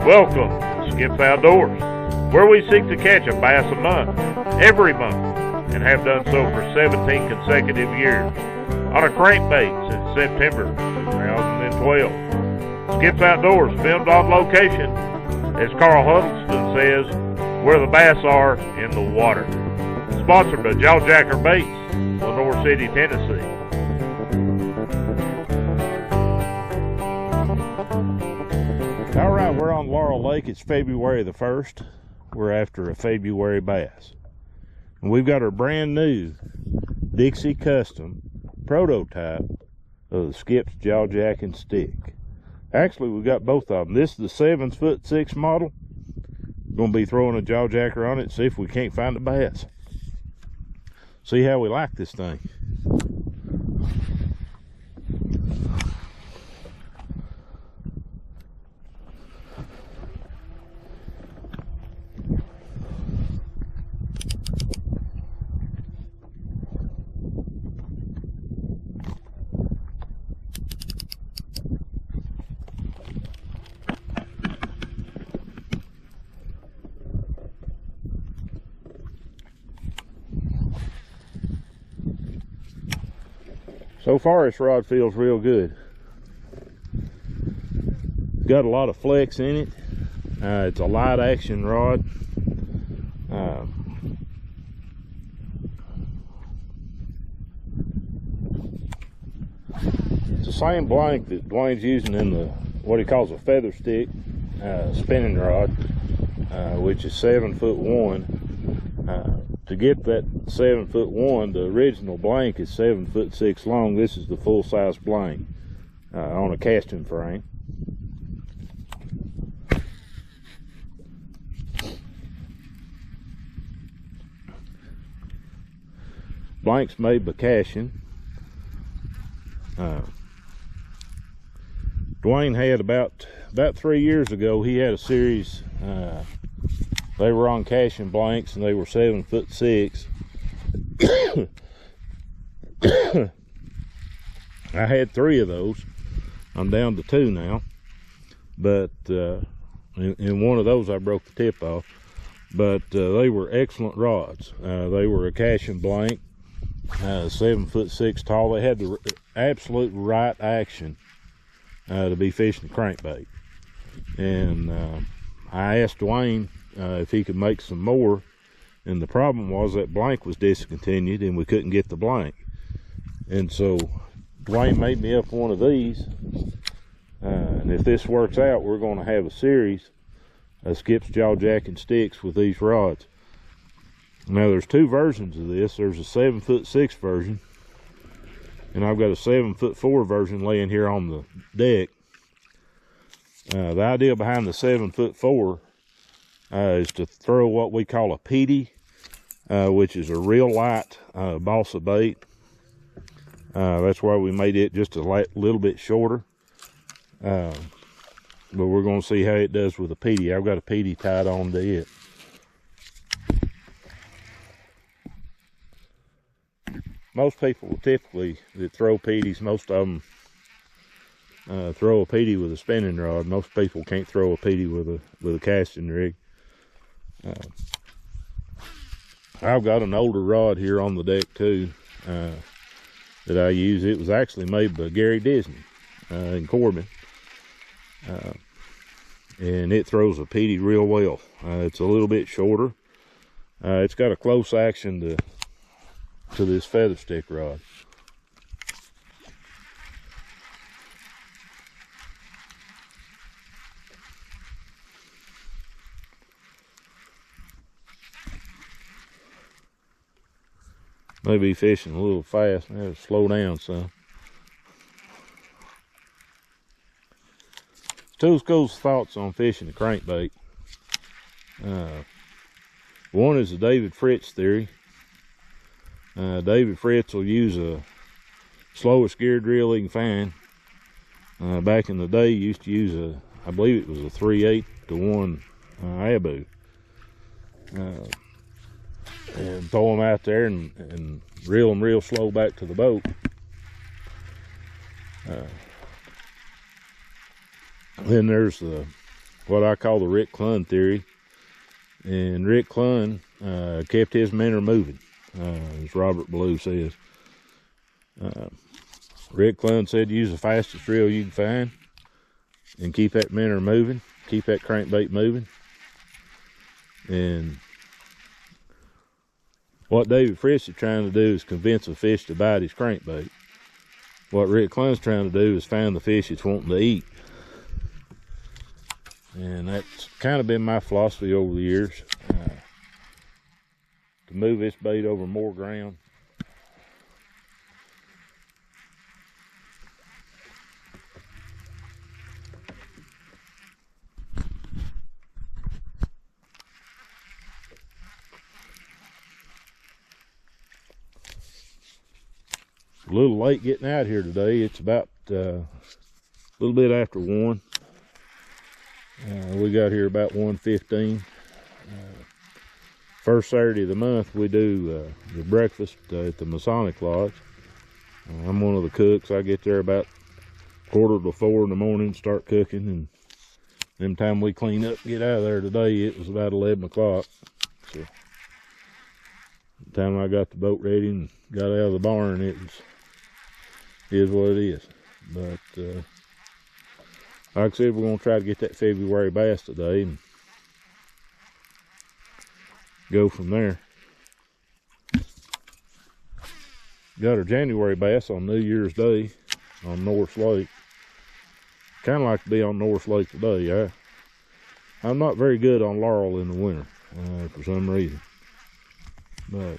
Welcome to Skip's Outdoors, where we seek to catch a bass a month, every month, and have done so for 17 consecutive years on a crankbait since September 2012. Skip's Outdoors, filmed on location, as Carl Huddleston says, where the bass are in the water. Sponsored by Jawjackin Baits, Lenore City, Tennessee. All right, we're on Laurel Lake. It's February the 1st. We're after a February bass. And we've got our brand new Dixie Custom prototype of the Skip's Jawjackin stick. Actually, we've got both of them. This is the 7'6" model. We're going to be throwing a jawjacker on it, see if we can't find a bass. See how we like this thing. So far, this rod feels real good. It's got a lot of flex in it. It's a light action rod. It's the same blank that Dwayne's using in the what he calls a feather stick spinning rod, which is 7'1". To get that 7'1", the original blank is 7'6" long. This is the full-size blank on a casting frame. Blank's made by Cashin. Dwayne had about 3 years ago, he had a series. They were on Cashin blanks and they were 7'6". I had 3 of those. I'm down to 2 now. But in one of those I broke the tip off. But they were excellent rods. They were a Cashin blank, 7'6" tall. They had the absolute right action to be fishing a crankbait. And I asked Dwayne if he could make some more, and the problem was that blank was discontinued and we couldn't get the blank. And so Dwayne made me up one of these, and if this works out, we're going to have a series of Skip's Jawjackin sticks with these rods. Now there's 2 versions of this. There's a 7'6" version, and I've got a 7'4" version laying here on the deck. The idea behind the 7'4" is to throw what we call a Petey, which is a real light balsa bait. That's why we made it just a little bit shorter. But we're going to see how it does with a Petey. I've got a Petey tied on to it. Most people typically that throw Peteys, most of them throw a Petey with a spinning rod. Most people can't throw a Petey with a casting rig. I've got an older rod here on the deck too that I use. It was actually made by Gary Disney in Corbin, and it throws a Petey real well. It's a little bit shorter. It's got a close action to this feather stick rod. Maybe fishing a little fast. I have to slow down some. Two schools of thoughts on fishing a crankbait. One is the David Fritz theory. David Fritz will use a slowest geared reel he can find. Back in the day, he used to use I believe it was a 3/8 to 1 Abu. And throw them out there and reel them real slow back to the boat. Then there's the what I call the Rick Clunn theory. And Rick Clunn kept his minnow moving, as Robert Blue says. Rick Clunn said use the fastest reel you can find and keep that minnow moving, keep that crankbait moving. And what David Frisch is trying to do is convince a fish to bite his crankbait. What Rick Clunn's trying to do is find the fish it's wanting to eat. And that's kind of been my philosophy over the years, to move this bait over more ground. A little late getting out here today. It's about a little bit after 1. We got here about 1:15. First Saturday of the month we do the breakfast at the Masonic Lodge. I'm one of the cooks. I get there about 3:45 in the morning, start cooking, and them time we clean up and get out of there today, it was about 11 o'clock. So the time I got the boat ready and got out of the barn, it is what it is. But like I said, we're going to try to get that February bass today and go from there. Got our January bass on New Year's Day on North Lake. Kind of like to be on North Lake today. I'm not very good on Laurel in the winter for some reason. But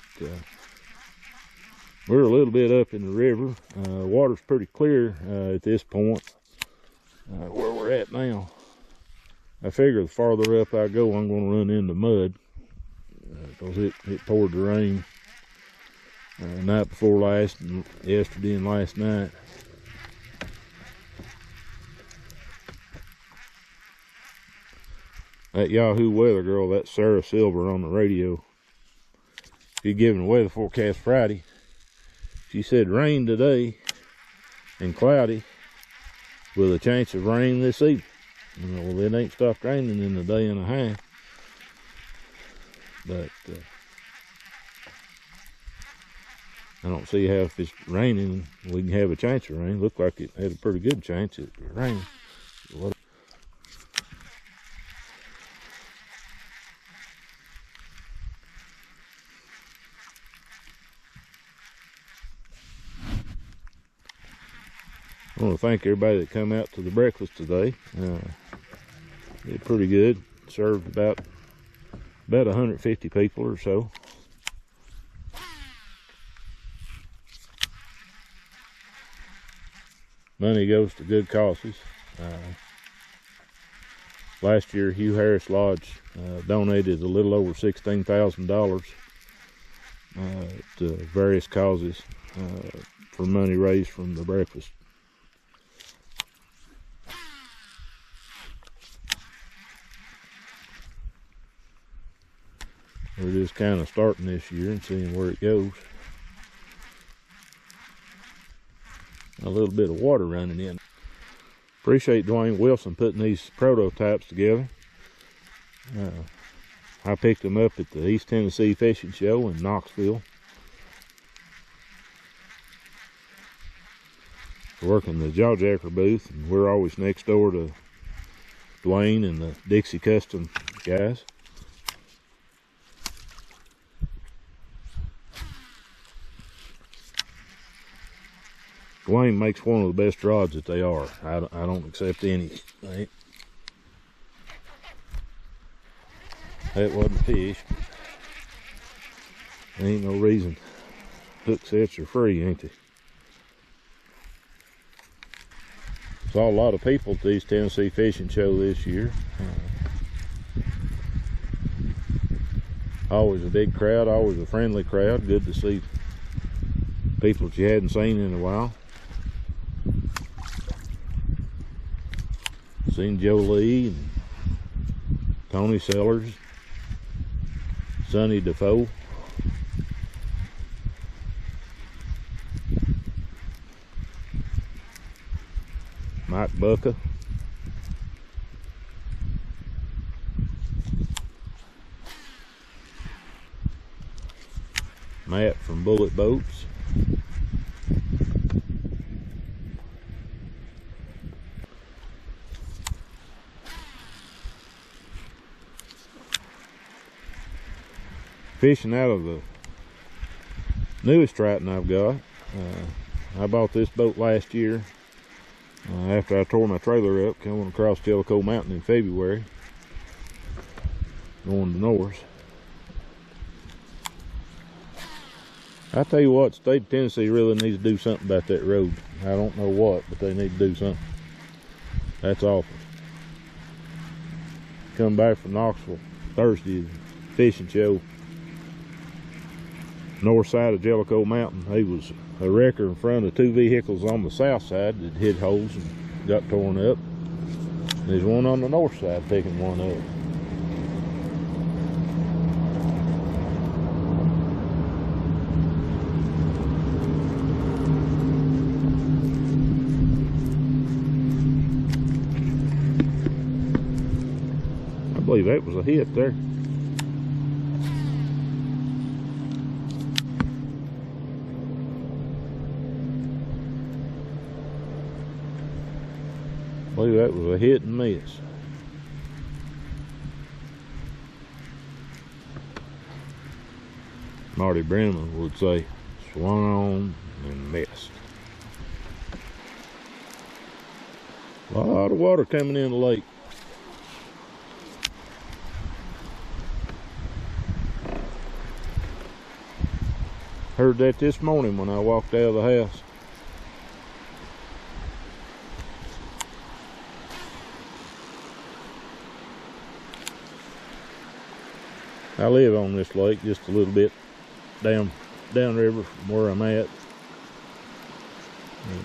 we're a little bit up in the river. Water's pretty clear at this point. Where we're at now. I figure the farther up I go, I'm going to run into mud, because it poured the rain night before last, and yesterday and last night. That Yahoo weather girl, that Sarah Silver on the radio, she's giving a weather forecast Friday. She said rain today and cloudy, with a chance of rain this evening. Well, it ain't stopped raining in a day and a half. But I don't see how, if it's raining, we can have a chance of rain. Looked like it had a pretty good chance of rain. I want to thank everybody that come out to the breakfast today. Did pretty good. Served about 150 people or so. Money goes to good causes. Last year, Hugh Harris Lodge donated a little over $16,000 to various causes for money raised from the breakfast. We're just kind of starting this year and seeing where it goes. A little bit of water running in. Appreciate Dwayne Wilson putting these prototypes together. I picked them up at the East Tennessee Fishing Show in Knoxville. Working the Jawjackin booth, and we're always next door to Dwayne and the Dixie Custom guys. Dwayne makes one of the best rods that they are. I don't accept any. Right? That wasn't fish. There ain't no reason. Hook sets are free, ain't they? Saw a lot of people at the East Tennessee Fishing Show this year. Always a big crowd, always a friendly crowd. Good to see people that you hadn't seen in a while. Seen Joe Lee and Tony Sellers, Sonny Defoe. Mike Bucka. Matt from Bullet Boats. Fishing out of the newest Triton I've got. I bought this boat last year after I tore my trailer up coming across Jellicoe Mountain in February, going to North. I tell you what, the state of Tennessee really needs to do something about that road. I don't know what, but they need to do something. That's awful. Come back from Knoxville Thursday fishing show. North side of Jellicoe Mountain. He was a wrecker in front of two vehicles on the south side that hit holes and got torn up. There's one on the north side picking one up. I believe that was a hit there. I believe that was a hit and miss. Marty Brennan would say, swung on and missed. A lot of water coming in the lake. Heard that this morning when I walked out of the house. I live on this lake just a little bit downriver from where I'm at. And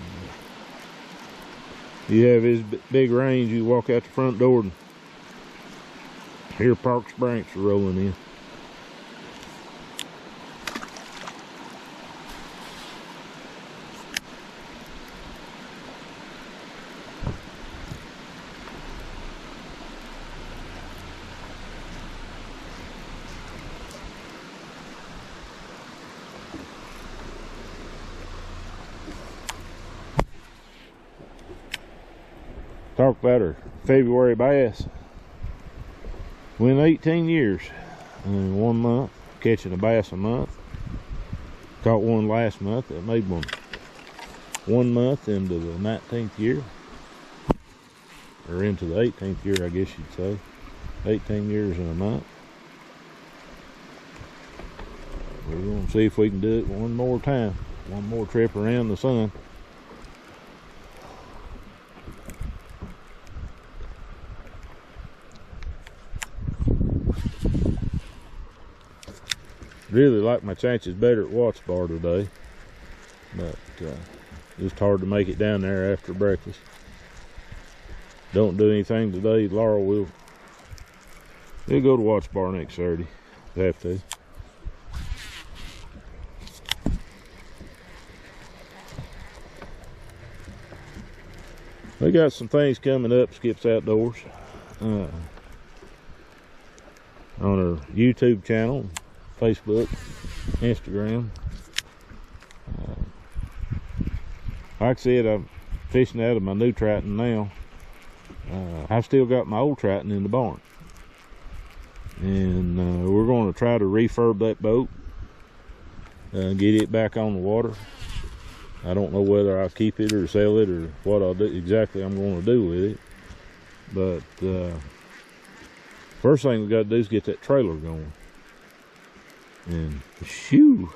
you have this big range, you walk out the front door and hear Parks Branks rolling in. Talk about her February bass. Went 18 years in 1 month, catching a bass a month. Caught one last month that made 1 month into the 19th year. Or into the 18th year, I guess you'd say. 18 years in a month. We're going to see if we can do it one more time. One more trip around the sun. Really like my chances better at Watts Bar today, but just hard to make it down there after breakfast. Don't do anything today. Laura will. We'll go to Watts Bar next Saturday. Have to. We got some things coming up, Skip's Outdoors, on our YouTube channel, Facebook, Instagram. Like I said, I'm fishing out of my new Triton now. I've still got my old Triton in the barn. And we're going to try to refurb that boat. Get it back on the water. I don't know whether I'll keep it or sell it or what I'll do exactly I'm going to do with it. But first thing we got to do is get that trailer going. And shoo,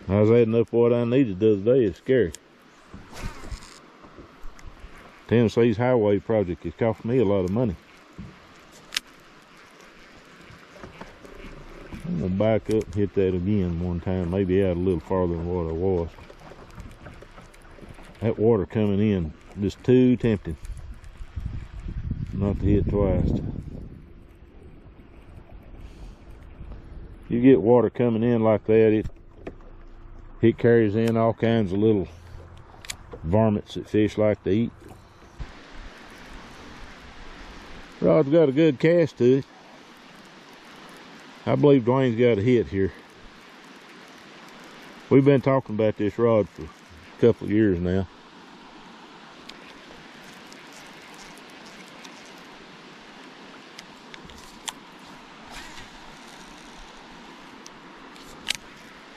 I was adding up what I needed the other day. It's scary. Tennessee's highway project has cost me a lot of money. I'm gonna back up and hit that again one time, maybe out a little farther than what I was. That water coming in just too tempting not to hit twice. You get water coming in like that, it carries in all kinds of little varmints that fish like to eat. Rod's got a good cast to it. I believe Dwayne's got a hit here. We've been talking about this rod for a couple of years now.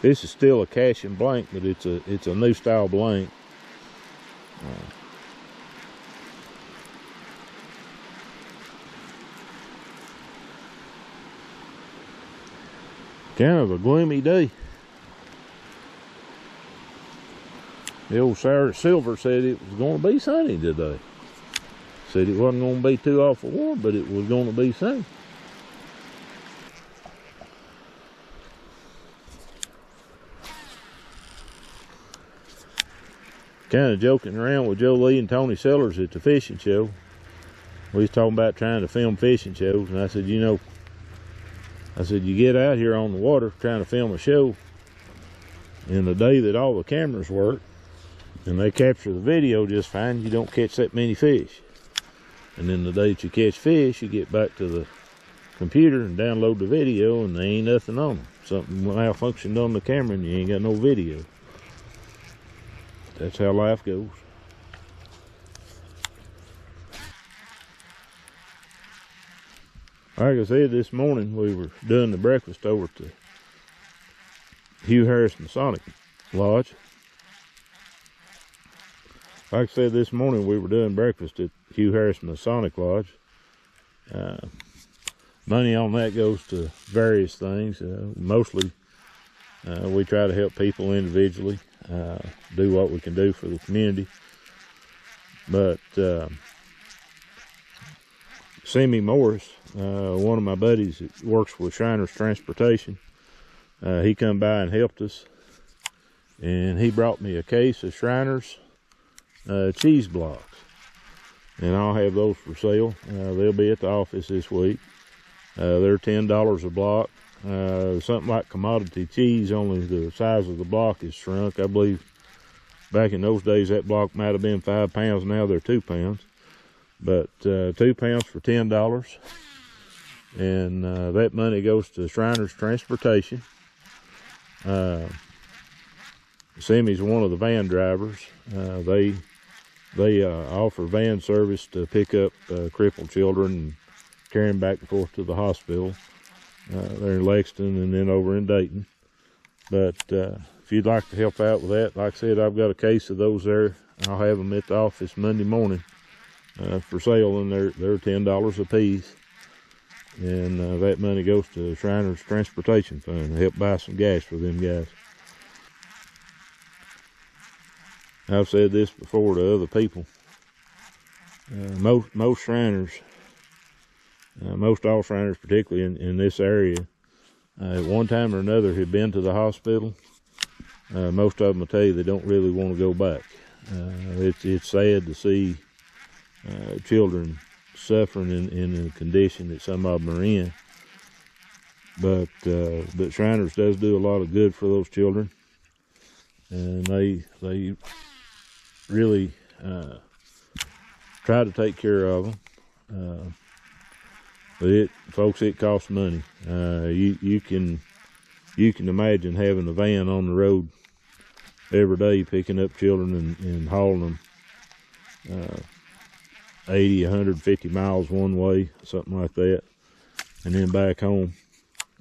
This is still a cash and blank, but it's a new style blank. Kind of a gloomy day. The old Sarah Silver said it was going to be sunny today. Said it wasn't going to be too awful warm, but it was going to be sunny. Kind of joking around with Joe Lee and Tony Sellers at the fishing show. We was talking about trying to film fishing shows, and I said, you know, you get out here on the water trying to film a show, and the day that all the cameras work, and they capture the video just fine, you don't catch that many fish. And then the day that you catch fish, you get back to the computer and download the video, and there ain't nothing on them. Something malfunctioned on the camera and you ain't got no video. That's how life goes. Like I said, this morning we were doing the breakfast over at the Hugh Harris Masonic Lodge. Like I said, this morning we were doing breakfast at Hugh Harris Masonic Lodge. Money on that goes to various things. Mostly we try to help people individually, do what we can do for the community. But Sammy Morris, one of my buddies that works with Shriners Transportation, he come by and helped us, and he brought me a case of Shriners cheese blocks, and I'll have those for sale. They'll be at the office this week. They're $10 a block. Something like commodity cheese, only the size of the block is shrunk. I believe back in those days that block might have been 5 pounds. Now they're 2 pounds, but 2 pounds for $10, and that money goes to Shriners Transportation. Sammy's one of the van drivers. They offer van service to pick up crippled children and carry them back and forth to the hospital. They're in Lexington and then over in Dayton. But if you'd like to help out with that, like I said, I've got a case of those there. I'll have them at the office Monday morning for sale, and they're $10 a piece. And that money goes to Shriners Transportation Fund to help buy some gas for them guys. I've said this before to other people. Most Shriners, most all Shriners, particularly in this area, at one time or another have been to the hospital. Most of them will tell you they don't really want to go back. It's sad to see children suffering in the condition that some of them are in. But Shriners does do a lot of good for those children, and they really try to take care of them. But folks, it costs money. You can imagine having a van on the road every day, picking up children and hauling them 80, 150 miles one way, something like that, and then back home.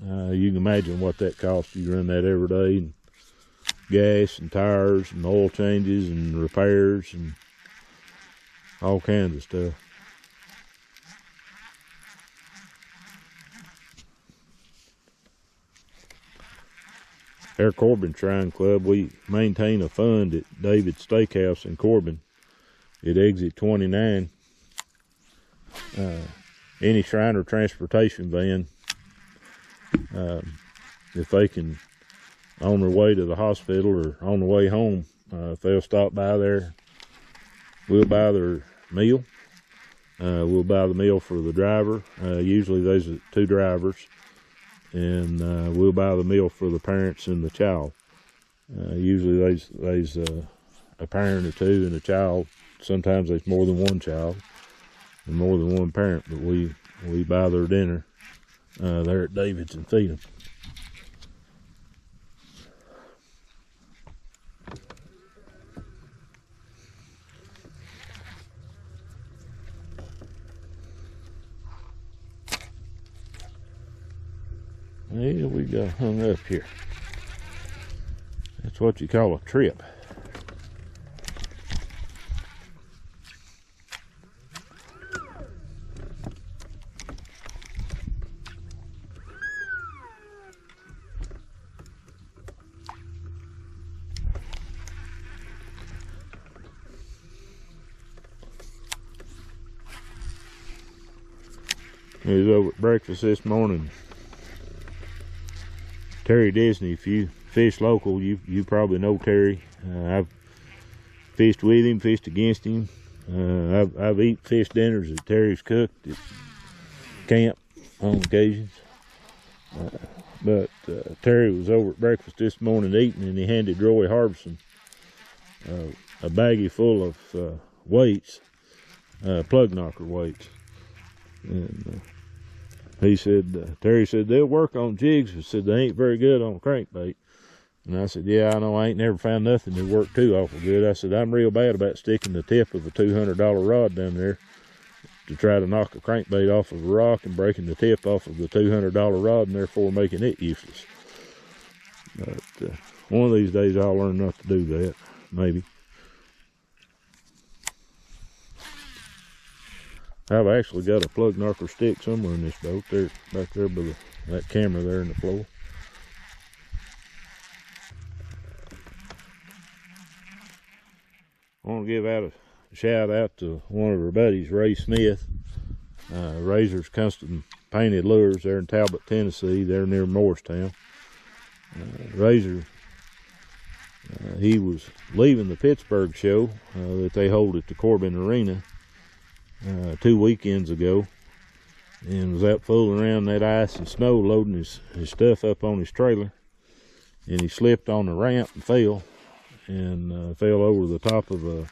You can imagine what that costs. You run that every day, and gas and tires and oil changes and repairs and all kinds of stuff. Our Corbin Shrine Club, we maintain a fund at David's Steakhouse in Corbin at exit 29. Any Shriner transportation van, if they can, on their way to the hospital or on the way home, if they'll stop by there, we'll buy their meal. We'll buy the meal for the driver. Usually there's 2 drivers, and we'll buy the meal for the parents and the child. Usually there's a parent or 2 and a child. Sometimes there's more than one child and more than one parent, but we buy their dinner there at David's and feed them. Yeah, we got hung up here. That's what you call a trip. He was over at breakfast this morning. Terry Disney, if you fish local, you probably know Terry. I've fished with him, fished against him. I've eaten fish dinners that Terry's cooked at camp on occasions. But Terry was over at breakfast this morning eating, and he handed Roy Harbison a baggie full of weights, plug knocker weights. And he said, Terry said, they'll work on jigs, but said they ain't very good on crankbait. And I said, yeah, I know, I ain't never found nothing that worked too awful good. I said, I'm real bad about sticking the tip of a $200 rod down there to try to knock a crankbait off of a rock and breaking the tip off of the $200 rod and therefore making it useless. But one of these days I'll learn not to do that, maybe. I've actually got a plug knocker stick somewhere in this boat there, back there by that camera there in the floor. I want to give out a shout out to one of our buddies, Ray Smith, Razor's Custom Painted Lures there in Talbot, Tennessee. They're near Morristown. Razor, he was leaving the Pittsburgh show that they hold at the Corbin Arena 2 weekends ago, and was out fooling around that ice and snow loading his stuff up on his trailer, and he slipped on the ramp and fell over the top of a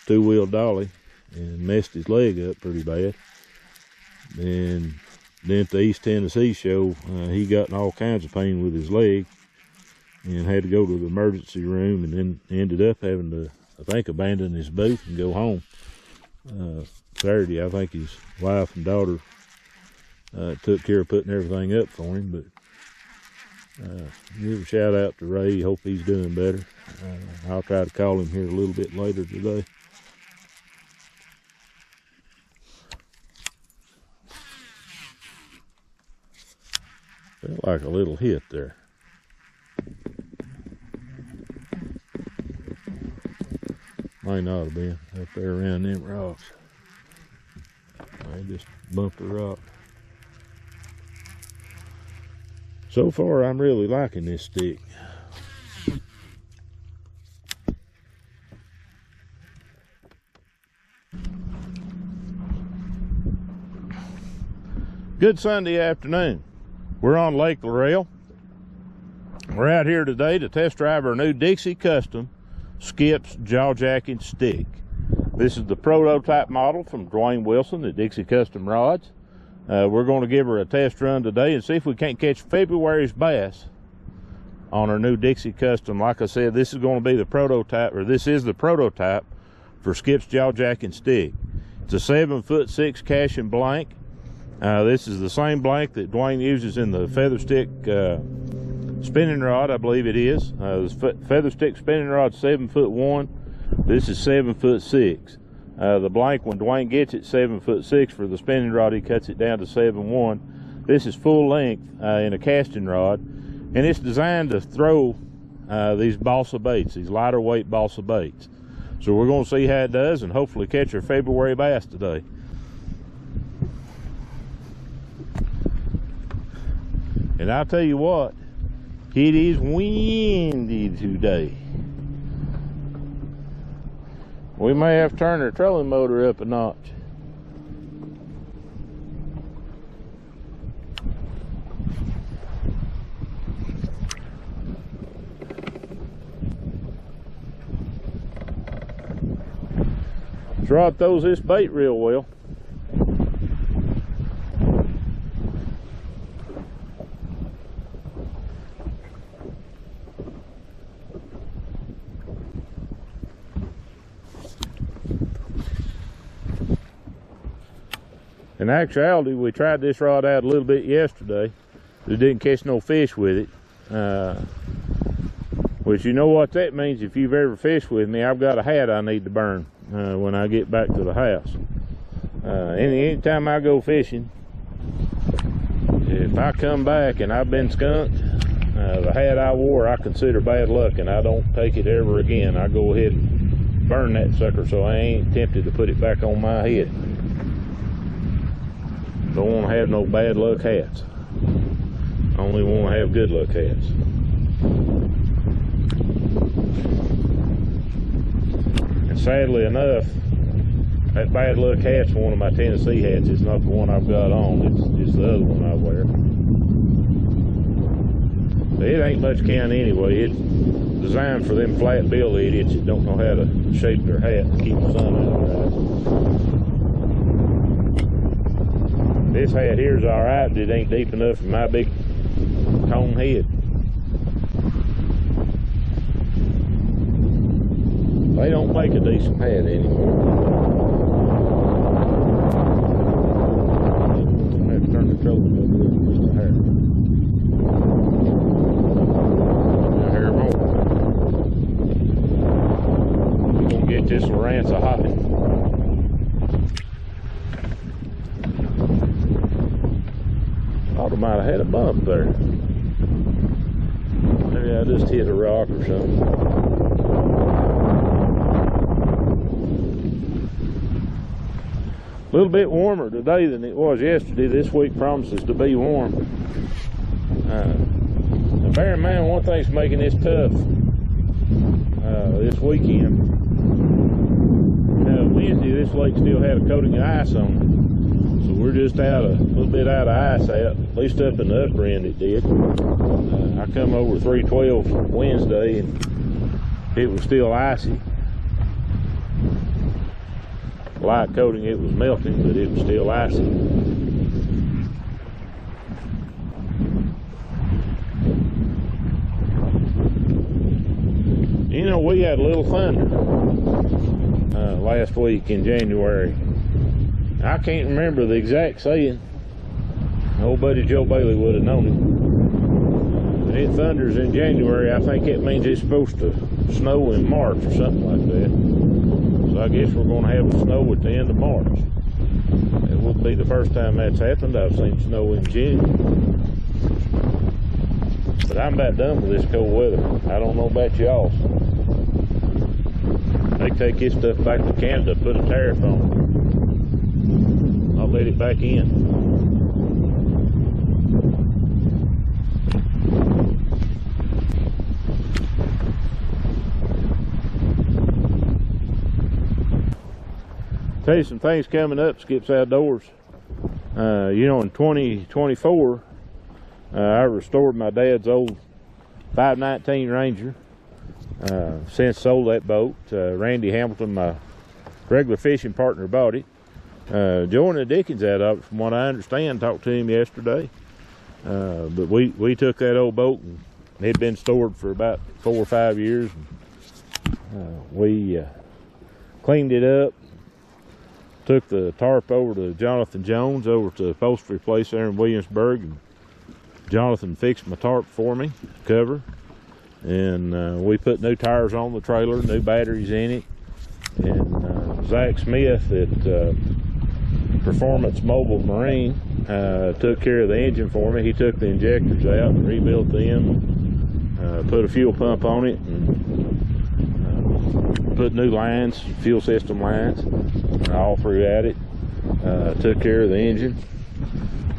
two-wheel dolly and messed his leg up pretty bad. And then at the East Tennessee show, he got in all kinds of pain with his leg and had to go to the emergency room, and then ended up having to, I think, abandon his booth and go home. Saturday, I think his wife and daughter took care of putting everything up for him. But give a shout out to Ray. Hope he's doing better. I'll try to call him here a little bit later today. Felt like a little hit there. Might not have been up there around them rocks. I just bumped a rock. So far, I'm really liking this stick. Good Sunday afternoon. We're on Lake Laurel. We're out here today to test drive our new Dixie Custom Skip's Jawjackin stick. This is the prototype model from Dwayne Wilson at Dixie Custom Rods. We're going to give her a test run today and see if we can't catch February's bass on our new Dixie Custom. Like I said, this is going to be the prototype, or this is the prototype for Skip's Jawjackin stick. It's a 7'6" cash and blank. This is the same blank that Dwayne uses in the feather stick spinning rod, I believe it is. The feather stick spinning rod 7'1". This is 7'6". The blank, when Dwayne gets it 7'6" for the spinning rod, he cuts it down to 7'1". This is full length in a casting rod, and it's designed to throw these balsa baits, these lighter weight balsa baits. So we're going to see how it does and hopefully catch our February bass today. And I'll tell you what, it is windy today. We may have to turn our trolling motor up a notch. This rod throws this bait real well. In actuality, we tried this rod out a little bit yesterday. It didn't catch no fish with it. Which, you know what that means. If you've ever fished with me, I've got a hat I need to burn when I get back to the house. Anytime I go fishing, if I come back and I've been skunked, the hat I wore I consider bad luck, and I don't take it ever again. I go ahead and burn that sucker so I ain't tempted to put it back on my head. Don't want to have no bad luck hats. I only want to have good luck hats. And sadly enough, that bad luck hat's one of my Tennessee hats. It's not the one I've got on, it's the other one I wear. It ain't much count anyway. It's designed for them flat bill idiots that don't know how to shape their hat to keep the sun out of their eyes. This hat here's alright, but it ain't deep enough for my big cone head. They don't make a decent hat anymore. I'm gonna have to turn the trolling a little bit, just a hair. A hair more. We're gonna get this Lawrence a hopping. Thought I might have had a bump there. Maybe I just hit a rock or something. A little bit warmer today than it was yesterday. This week promises to be warm. And bear in mind, one thing's making this tough this weekend. Wednesday, this lake still had a coating of ice on it. So we're just a little bit out of ice out, at least up in the upper end it did. I come over 312 Wednesday and it was still icy. Light coating, it was melting, but it was still icy. You know, we had a little thunder last week in January. I can't remember the exact saying. Old buddy Joe Bailey would have known it. When it thunders in January, I think it means it's supposed to snow in March or something like that. So I guess we're going to have snow at the end of March. It wouldn't be the first time that's happened. I've seen snow in June. But I'm about done with this cold weather. I don't know about y'all. They take this stuff back to Canada, put a tariff on it. I'll let it back in. Tell you some things coming up, Skips Outdoors. You know, in 2024, I restored my dad's old 519 Ranger. Since sold that boat. Randy Hamilton, my regular fishing partner, bought it. Joining the Dickens out of it, from what I understand. Talked to him yesterday. But we took that old boat, and it had been stored for about 4 or 5 years. We cleaned it up. Took the tarp over to Jonathan Jones over to the upholstery place there in Williamsburg, and Jonathan fixed my tarp for me, cover, and we put new tires on the trailer, new batteries in it, and Zach Smith at Performance Mobile Marine took care of the engine for me. He took the injectors out and rebuilt them, put a fuel pump on it, and put new lines, fuel system lines, all through at it. Took care of the engine,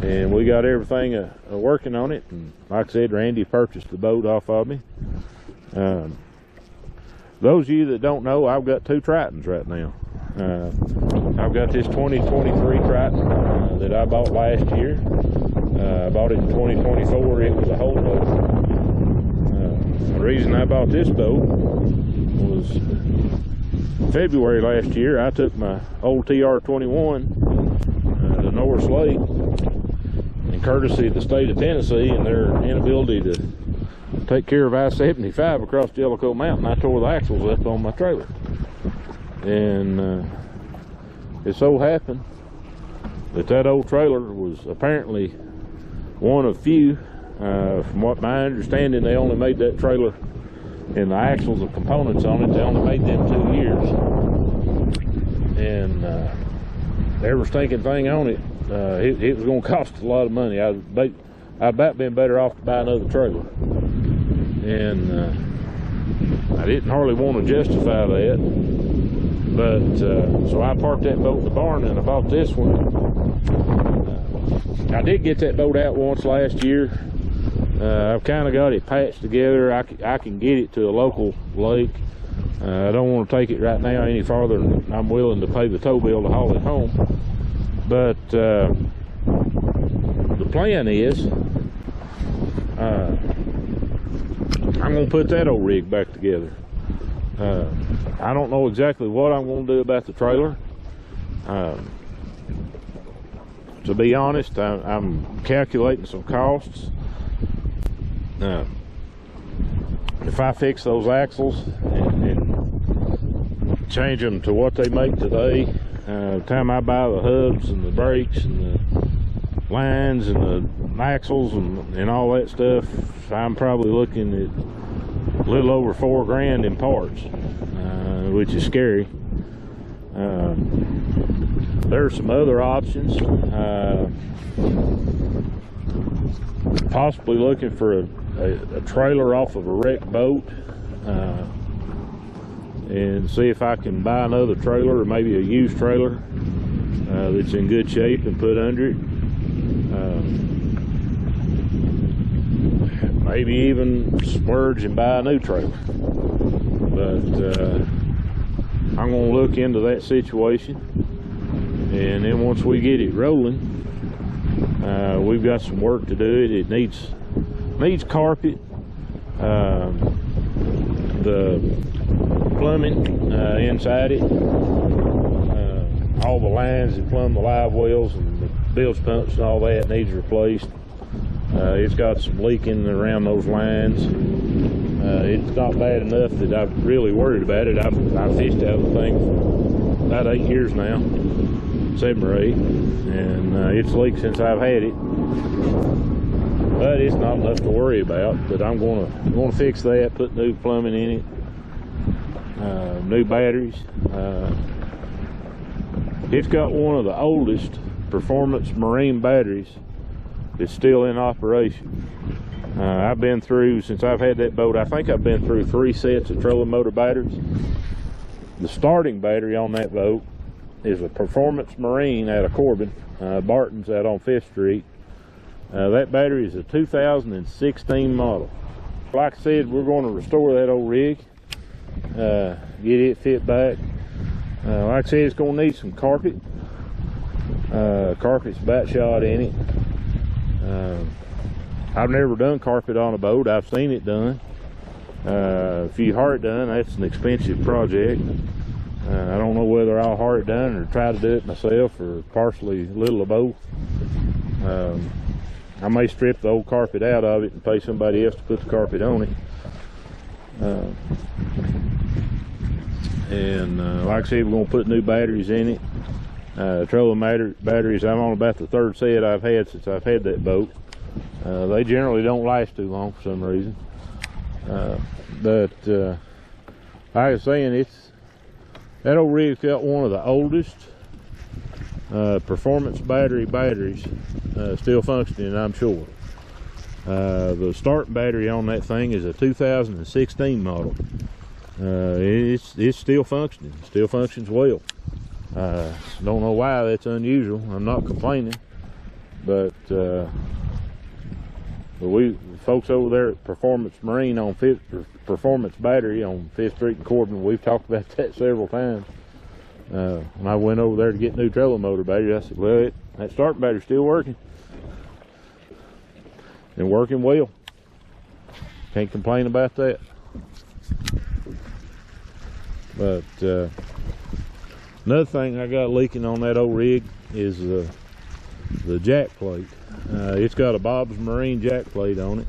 and we got everything working on it. And like I said, Randy purchased the boat off of me. Those of you that don't know, I've got 2 Tritons right now. I've got this 2023 Triton that I bought last year. I bought it in 2024. It was a whole boat. The reason I bought this boat was February last year. I took my old TR-21 to Norris Lake, and courtesy of the state of Tennessee and their inability to take care of I-75 across Jellicoe Mountain, I tore the axles up on my trailer. And it so happened that old trailer was apparently one of few From what my understanding, they only made that trailer and the axles and components on it, they only made them 2 years. And every stinking thing on it, it was going to cost a lot of money. I'd about been better off to buy another trailer. And I didn't hardly want to justify that. But so I parked that boat in the barn and I bought this one. I did get that boat out once last year. I've kind of got it patched together. I can get it to a local lake. I don't want to take it right now any farther than I'm willing to pay the tow bill to haul it home. But the plan is I'm going to put that old rig back together. I don't know exactly what I'm going to do about the trailer. To be honest, I'm calculating some costs. If I fix those axles and change them to what they make today, the time I buy the hubs and the brakes and the lines and the axles and all that stuff, I'm probably looking at a little over $4 grand in parts, which is scary. There's some other options. Possibly looking for a trailer off of a wrecked boat, and see if I can buy another trailer, or maybe a used trailer that's in good shape, and put under it. Maybe even splurge and buy a new trailer. But I'm going to look into that situation, and then once we get it rolling, we've got some work to do. It needs carpet, the plumbing inside it, all the lines that plumb the live wells and the bilge pumps and all that needs replaced. It's got some leaking around those lines. It's not bad enough that I've really worried about it. I've fished out the thing for about 8 years now, 7 or 8, and it's leaked since I've had it. But it's not enough to worry about. But I'm going to fix that, put new plumbing in it, new batteries. It's got one of the oldest performance marine batteries that's still in operation. I've been through, since I've had that boat, I think I've been through 3 sets of trolling motor batteries. The starting battery on that boat is a performance marine out of Corbin, Barton's out on 5th Street. That battery is a 2016 model. Like I said, we're going to restore that old rig, get it fit back. Like I said, it's going to need some carpet. Carpet's about shot in it. I've never done carpet on a boat. I've seen it done. If you hire it done, that's an expensive project. I don't know whether I'll hire it done or try to do it myself, or partially a little of both. I may strip the old carpet out of it and pay somebody else to put the carpet on it. Like I said, we're going to put new batteries in it. Trolling batteries, I'm on about the 3rd set I've had since I've had that boat. They generally don't last too long for some reason. But like I was saying, that old rig's got one of the oldest performance batteries still functioning, I'm sure. The starting battery on that thing is a 2016 model. It's still functioning. It still functions well. Don't know why that's unusual. I'm not complaining, but we folks over there at Performance Marine on Performance Battery on 5th Street in Corbin, we've talked about that several times. When I went over there to get new trolling motor batteries, I said, well, that starting battery's still working, and working well. Can't complain about that. But another thing I got leaking on that old rig is the jack plate. It's got a Bob's Marine jack plate on it,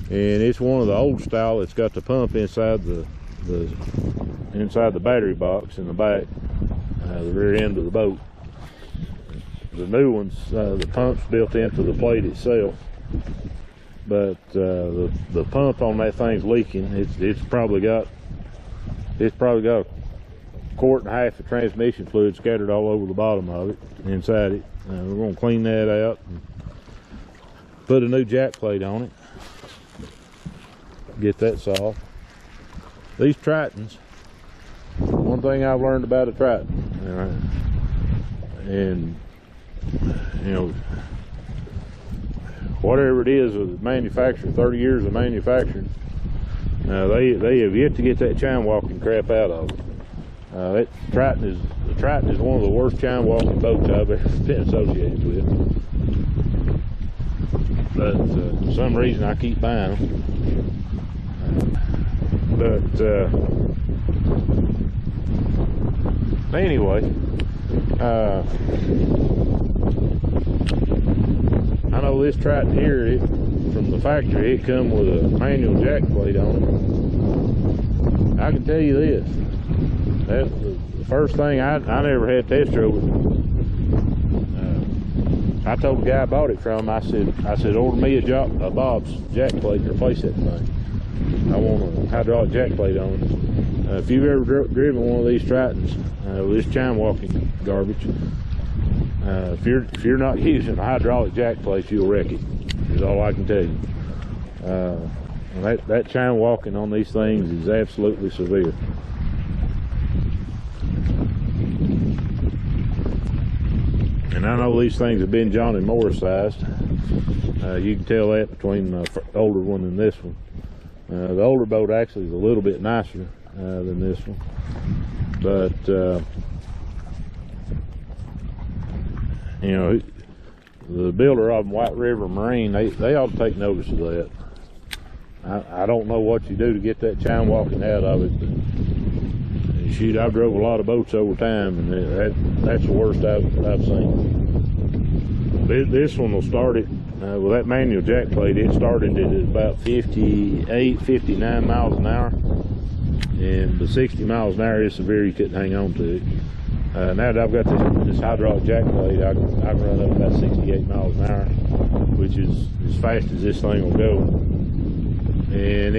and it's one of the old style that's got the pump inside the battery box in the back, the rear end of the boat. The new ones, the pump's built into the plate itself. but the pump on that thing's leaking. It's probably got a quart and a half of transmission fluid scattered all over the bottom of it, inside it. We're going to clean that out and put a new jack plate on it, get that solved. These Tritons, one thing I've learned about a Triton, and you know, whatever it is of the manufacturer, 30 years of manufacturing, they have yet to get that chine walking crap out of it. The Triton is one of the worst chine walking boats I've ever been associated with. But for some reason I keep buying them. Anyway, I know this Triton here, from the factory, it come with a manual jack plate on it. I can tell you this, the first thing, I never had test drove it. I told the guy I bought it from, I said order me a Bob's jack plate to replace that thing. I want a hydraulic jack plate on it. If you've ever driven one of these Tritons with this chine walking garbage, if you're not using a hydraulic jack plate, you'll wreck it. Is all I can tell you. That chine walking on these things is absolutely severe. And I know these things have been John and Morris sized. You can tell that between the older one and this one. The older boat actually is a little bit nicer than this one, but you know, the builder of them, White River Marine, they ought to take notice of that. I don't know what you do to get that chine walking out of it, but shoot, I've drove a lot of boats over time, and that's the worst I've seen. This one will start it with that manual jack plate. It started it at about 58, 59 miles an hour, and the 60 miles an hour is severe. You couldn't hang on to it. Now that I've got this hydraulic jack plate, I can run up about 68 miles an hour, which is as fast as this thing will go. And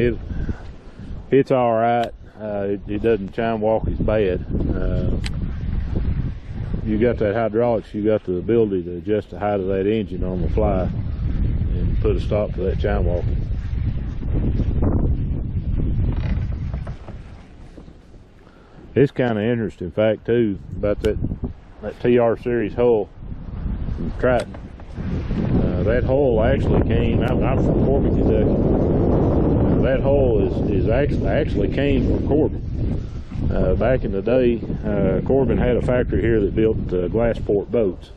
it's all right. It doesn't chine walk as bad. You got that hydraulics, you got the ability to adjust the height of that engine on the fly and put a stop to that chine walking. It's kind of interesting fact too about that TR series hull from Triton. That hull actually came, I'm from Corbin, Kentucky. That hull is actually came from Corbin. Back in the day, Corbin had a factory here that built glass port boats,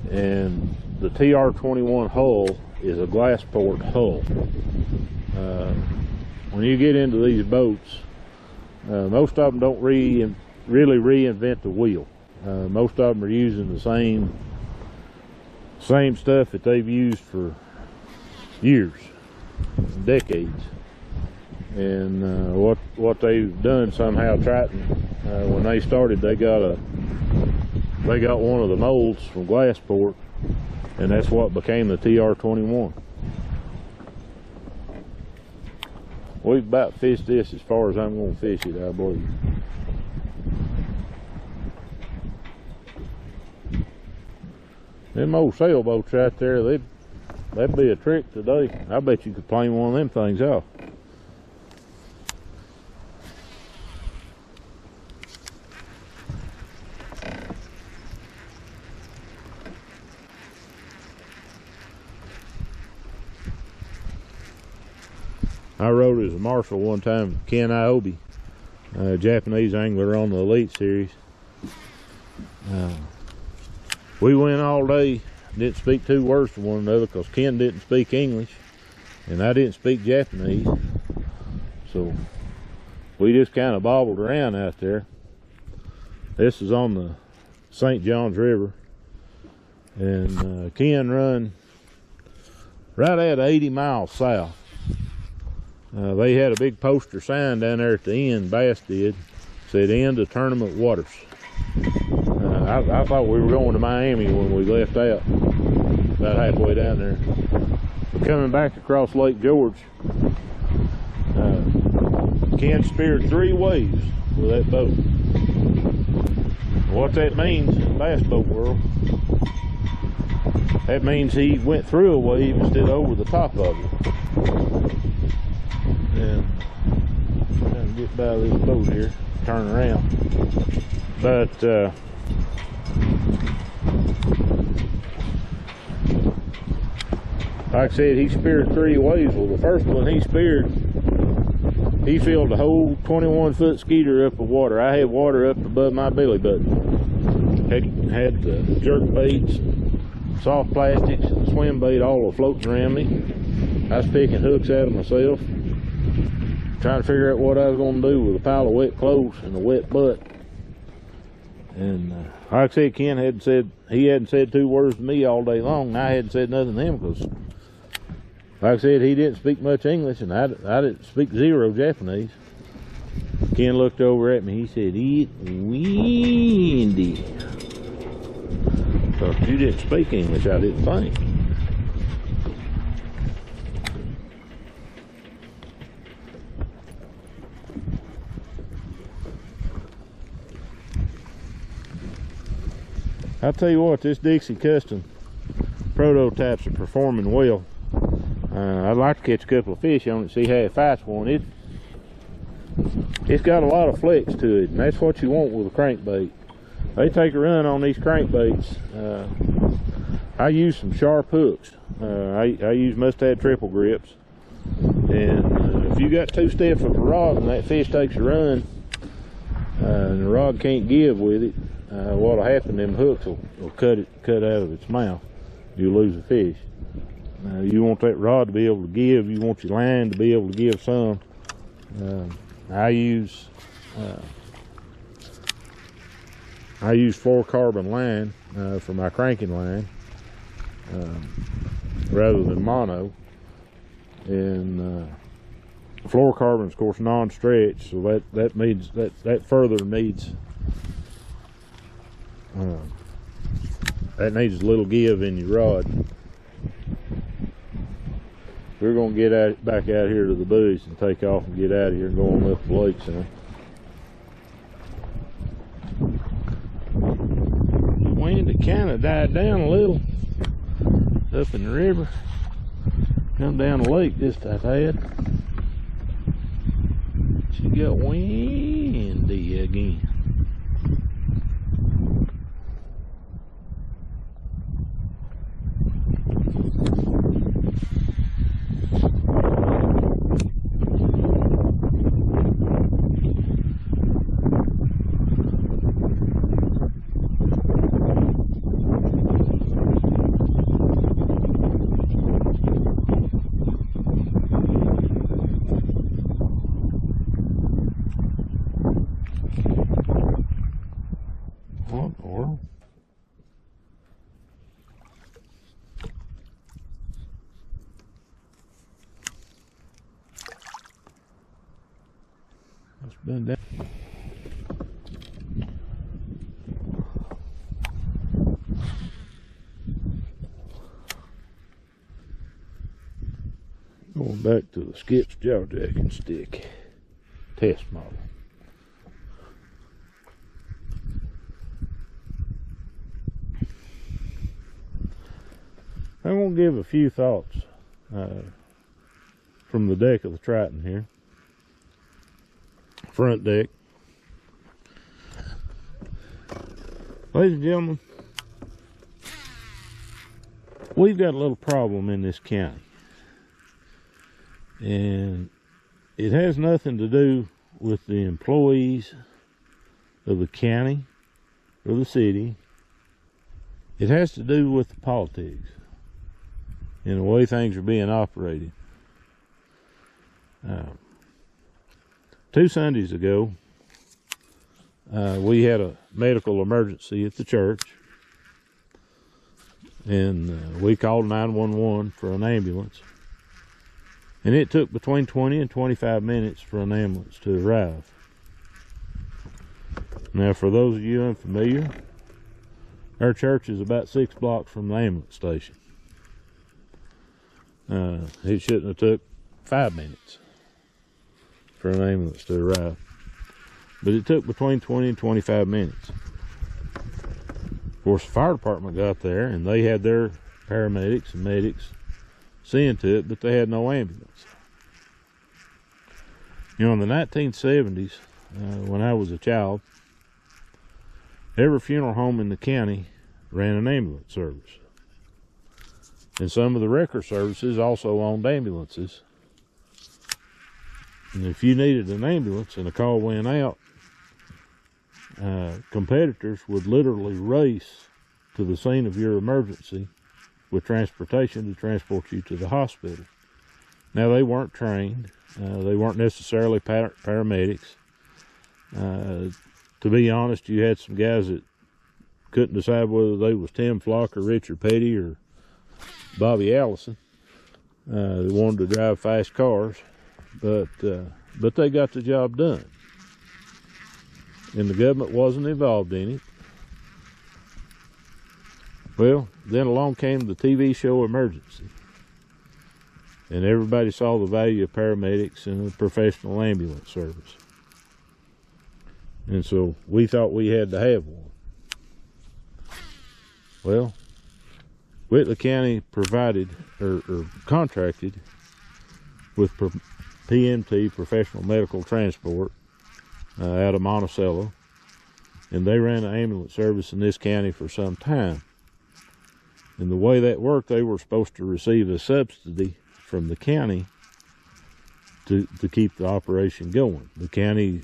and the TR-21 hull is a glass port hull. When you get into these boats, most of them don't really reinvent the wheel. Most of them are using the same stuff that they've used for years, decades. And what they've done somehow, Triton, when they started, they got one of the molds from Glassport, and that's what became the TR-21. We've about fished this as far as I'm going to fish it, I believe. Them old sailboats right there, that'd be a trick today. I bet you could plane one of them things off. I rode as a marshal one time, Ken Iobi, a Japanese angler on the Elite Series. We went all day, didn't speak two words to one another because Ken didn't speak English and I didn't speak Japanese. So we just kind of bobbled around out there. This is on the St. Johns River, and Ken run right at 80 miles south. They had a big poster sign down there at the end, Bass did, said end of tournament waters. I thought we were going to Miami when we left out, about halfway down there. coming back across Lake George, Ken speared 3 waves with that boat. What that means in the bass boat world, that means he went through a wave instead of over the top of it. And trying to get by this boat here, turn around. But like I said, he speared 3 waves. Well, the first one he speared, he filled the whole 21-foot skeeter up with water. I had water up above my belly button. Had the jerk baits, soft plastics, and swim bait all floating around me. I was picking hooks out of myself, trying to figure out what I was going to do with a pile of wet clothes and a wet butt. And like I said, Ken hadn't said 2 words to me all day long, and I hadn't said nothing to him because, like I said, he didn't speak much English, and I didn't speak 0 Japanese. Ken looked over at me. He said, "It's windy." So you didn't speak English, I didn't think. I'll tell you what, this Dixie Custom prototypes are performing well. I'd like to catch a couple of fish on it, see how it fights one. It's got a lot of flex to it, and that's what you want with a crankbait. They take a run on these crankbaits. I use some sharp hooks. I use mustad triple grips, and if you got 2 steps of a rod and that fish takes a run, and the rod can't give with it, what'll happen, them hooks will cut out of its mouth. You'll lose the fish. You want that rod to be able to give. You want your line to be able to give some. I use fluorocarbon line for my cranking line rather than mono. And fluorocarbon is, of course, non-stretch, so that means that further needs that needs a little give in your rod. We're going to get back out here to the buoys and take off and get out of here and go on up the lake some. The wind had kind of died down a little up in the river. Come down the lake this I've had. She got windy again. Been down. Going back to the Skip's Jawjackin stick test model. I'm going to give a few thoughts from the deck of the Triton here. Front deck. Ladies and gentlemen, we've got a little problem in this county, and it has nothing to do with the employees of the county or the city. It has to do with the politics and the way things are being operated. 2 Sundays ago, we had a medical emergency at the church, and we called 911 for an ambulance, and it took between 20 and 25 minutes for an ambulance to arrive. Now, for those of you unfamiliar, our church is about 6 blocks from the ambulance station. It shouldn't have took 5 minutes for an ambulance to arrive, but it took between 20 and 25 minutes. Of course, the fire department got there and they had their paramedics and medics seeing to it, but they had no ambulance. You know, in the 1970s, when I was a child, every funeral home in the county ran an ambulance service. And some of the wrecker services also owned ambulances. And if you needed an ambulance and a call went out, competitors would literally race to the scene of your emergency with transportation to transport you to the hospital. Now, they weren't trained. They weren't necessarily paramedics. To be honest, you had some guys that couldn't decide whether they was Tim Flock or Richard Petey or Bobby Allison. They wanted to drive fast cars, but they got the job done. And the government wasn't involved in it. Well, then along came the TV show Emergency. And everybody saw the value of paramedics and a professional ambulance service. And so we thought we had to have one. Well, Whitley County provided or contracted with PMT, Professional Medical Transport, out of Monticello, and they ran an ambulance service in this county for some time. And the way that worked, they were supposed to receive a subsidy from the county to keep the operation going. The county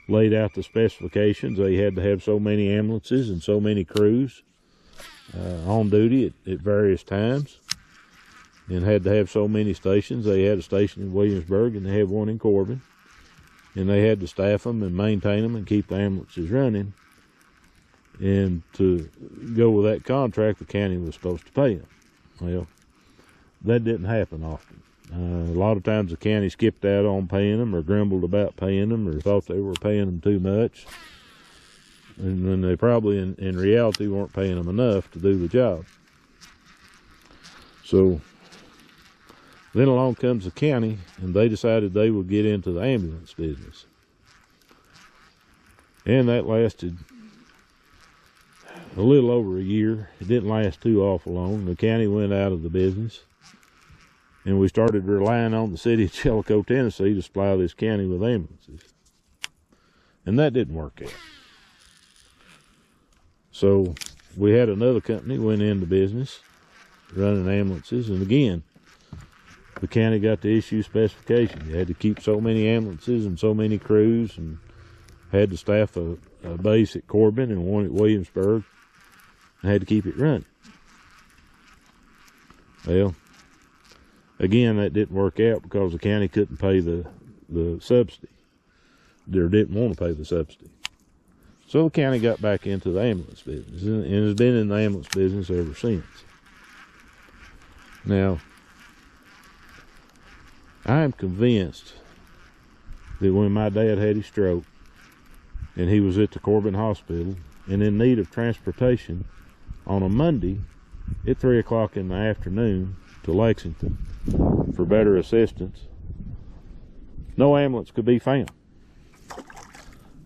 laid out the specifications. They had to have so many ambulances and so many crews on duty at various times, and had to have so many stations. They had a station in Williamsburg and they had one in Corbin, and they had to staff them and maintain them and keep the ambulances running. And to go with that contract, the county was supposed to pay them. Well, that didn't happen often. A lot of times the county skipped out on paying them, or grumbled about paying them, or thought they were paying them too much. And then they probably, in reality, weren't paying them enough to do the job. So then along comes the county, and they decided they would get into the ambulance business. And that lasted a little over a year. It didn't last too awful long. The county went out of the business, and we started relying on the city of Jellicoe, Tennessee to supply this county with ambulances. And that didn't work out. So we had another company went into business running ambulances, and again, the county got to issue specifications. You had to keep so many ambulances and so many crews, and had to staff a base at Corbin and one at Williamsburg, and had to keep it running. Well, again, that didn't work out because the county couldn't pay the subsidy. They didn't want to pay the subsidy. So the county got back into the ambulance business, and has been in the ambulance business ever since. Now, I am convinced that when my dad had his stroke, and he was at the Corbin Hospital and in need of transportation on a Monday at 3 o'clock in the afternoon to Lexington for better assistance, no ambulance could be found.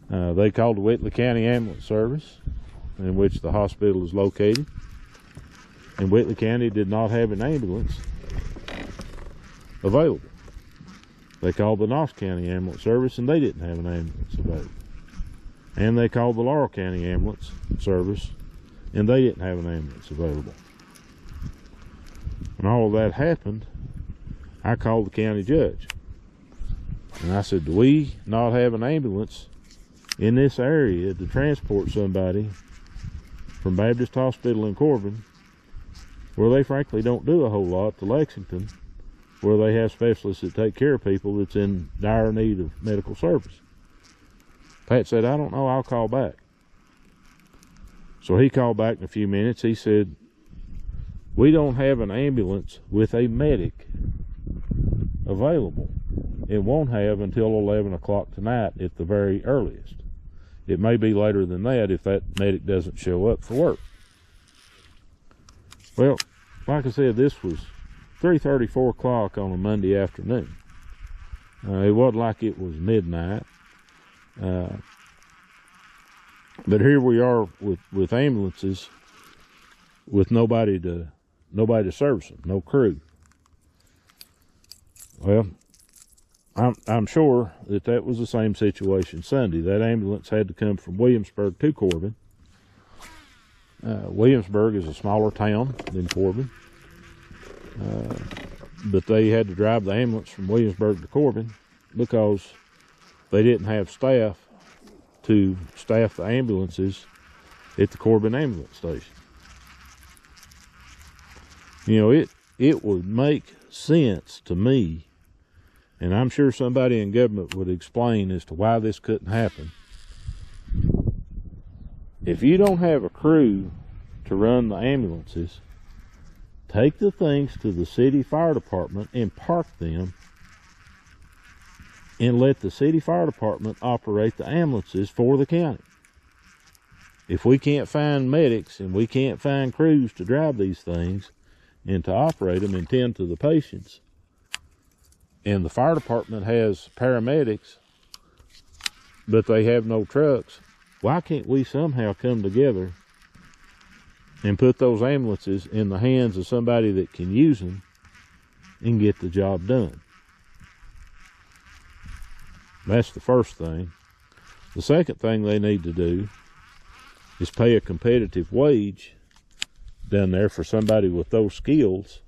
They called the Whitley County Ambulance Service, in which the hospital is located, and Whitley County did not have an ambulance available. They called the Knox County Ambulance Service, and they didn't have an ambulance available. And they called the Laurel County Ambulance Service, and they didn't have an ambulance available. When all of that happened, I called the county judge, and I said, do we not have an ambulance in this area to transport somebody from Baptist Hospital in Corbin, where they frankly don't do a whole lot, to Lexington, where they have specialists that take care of people that's in dire need of medical service? Pat said, I don't know, I'll call back. So he called back in a few minutes. He said, we don't have an ambulance with a medic available. It won't have until 11 o'clock tonight at the very earliest. It may be later than that if that medic doesn't show up for work. Well, like I said, this was 3:30, 4 o'clock on a Monday afternoon. It wasn't like it was midnight. But here we are with ambulances with nobody to service them, no crew. Well, I'm sure that was the same situation Sunday. That ambulance had to come from Williamsburg to Corbin. Williamsburg is a smaller town than Corbin, but they had to drive the ambulance from Williamsburg to Corbin because they didn't have staff to staff the ambulances at the Corbin ambulance station. You know, it would make sense to me, and I'm sure somebody in government would explain as to why this couldn't happen. If you don't have a crew to run the ambulances, take the things to the city fire department and park them, and let the city fire department operate the ambulances for the county. If we can't find medics and we can't find crews to drive these things and to operate them and tend to the patients, and the fire department has paramedics but they have no trucks, why can't we somehow come together and put those ambulances in the hands of somebody that can use them and get the job done? That's the first thing. The second thing they need to do is pay a competitive wage down there for somebody with those skills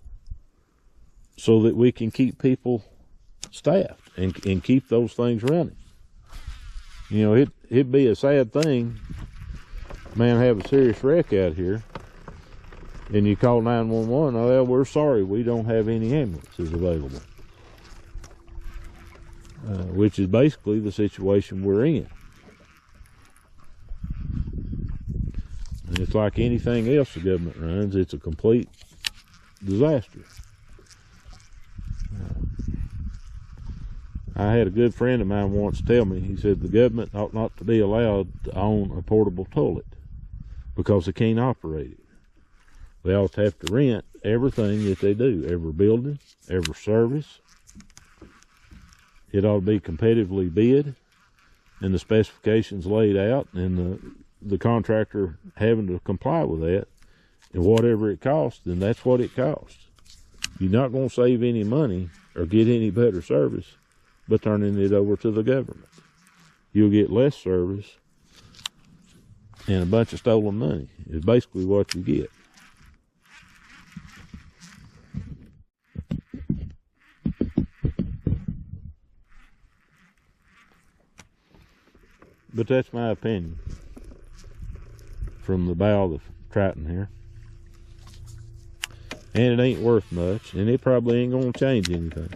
so that we can keep people staffed and keep those things running. You know, it'd be a sad thing, man, have a serious wreck out here and you call 911, oh, well, we're sorry, we don't have any ambulances available. Which is basically the situation we're in. And it's like anything else the government runs, it's a complete disaster. I had a good friend of mine once tell me, he said the government ought not to be allowed to own a portable toilet because they can't operate it. They ought to have to rent everything that they do, every building, every service. It ought to be competitively bid and the specifications laid out and the contractor having to comply with that, and whatever it costs, then that's what it costs. You're not going to save any money or get any better service by turning it over to the government. You'll get less service and a bunch of stolen money is basically what you get. But that's my opinion from the bow of the Triton here. And it ain't worth much, and it probably ain't going to change anything.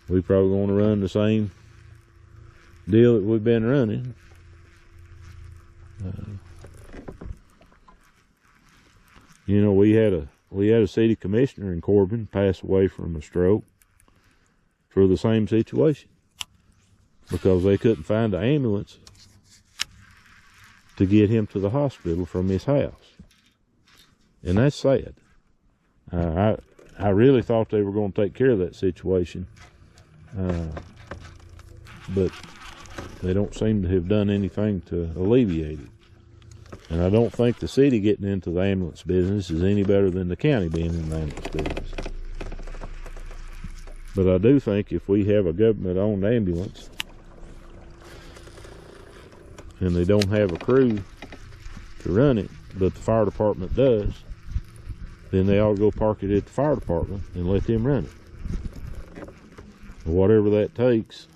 We probably going to run the same deal that we've been running. You know, we had a city commissioner in Corbin pass away from a stroke for the same situation because they couldn't find an ambulance to get him to the hospital from his house. And that's sad. I really thought they were going to take care of that situation, but they don't seem to have done anything to alleviate it. And I don't think the city getting into the ambulance business is any better than the county being in the ambulance business. But I do think if we have a government-owned ambulance and they don't have a crew to run it, but the fire department does, then they ought to go park it at the fire department and let them run it. Whatever that takes.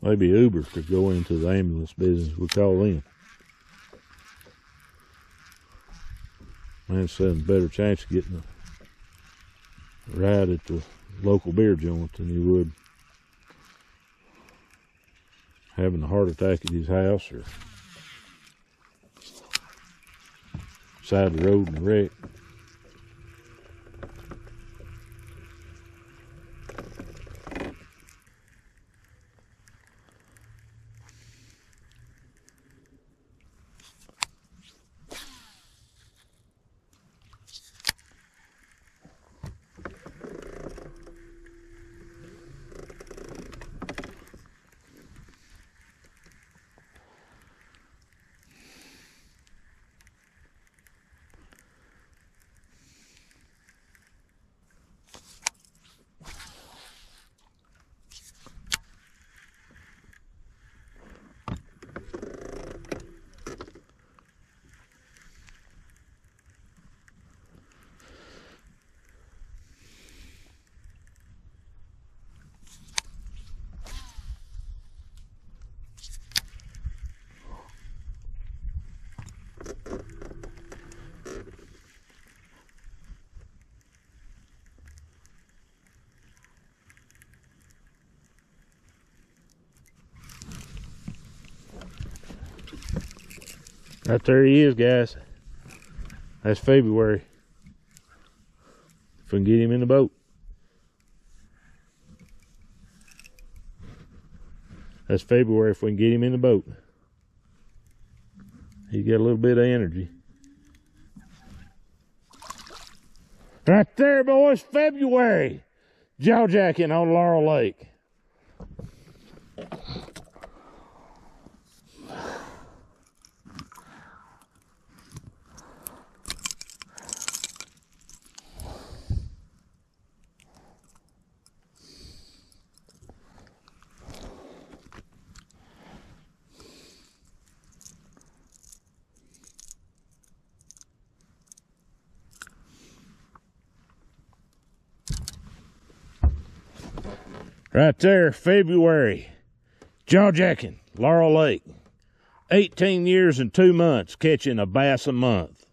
Maybe Uber could go into the ambulance business. We call them. Man, it's a better chance of getting a ride at the local beer joint than you would having a heart attack at his house or side of the road in a wreck. Right there he is, guys. That's February. If we can get him in the boat. That's February if we can get him in the boat. He got a little bit of energy. Right there, boys, February. Jawjackin on Laurel Lake. Right there, February. Jawjackin, Laurel Lake. 18 years and 2 months catching a bass a month.